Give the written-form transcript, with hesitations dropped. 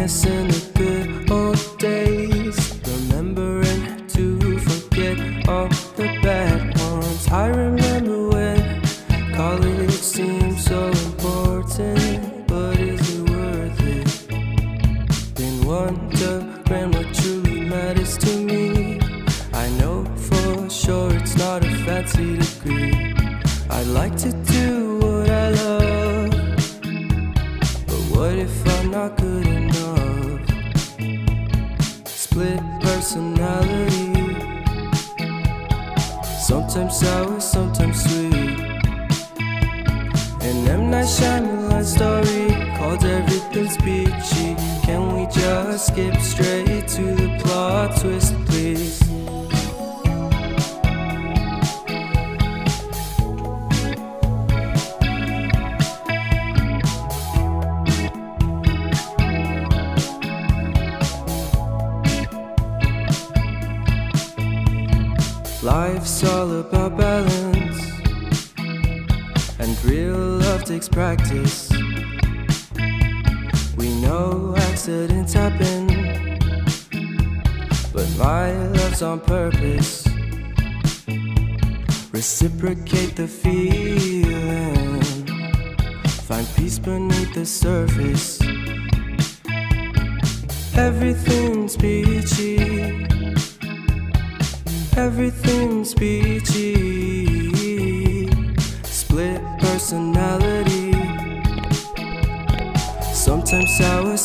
reminiscing the good old days, remembering to forget all the bad ones. I remember when college seemed so important, but is it worth it? Been wondering what truly matters to me. I know for sure it's not a fancy degree. I'd like to do what I love, but what if I'm not good enough? Split personality, sometimes sour, sometimes sweet. An M. Night Shyamalan story called Everything's Peachy. Can we just skip straight to the plot twist, please? Life's all about balance, and real love takes practice. We know accidents happen, but my love's on purpose. Reciprocate the feeling, find peace beneath the surface. Everything's peachy, everything's peachy. Split personality, sometimes sour,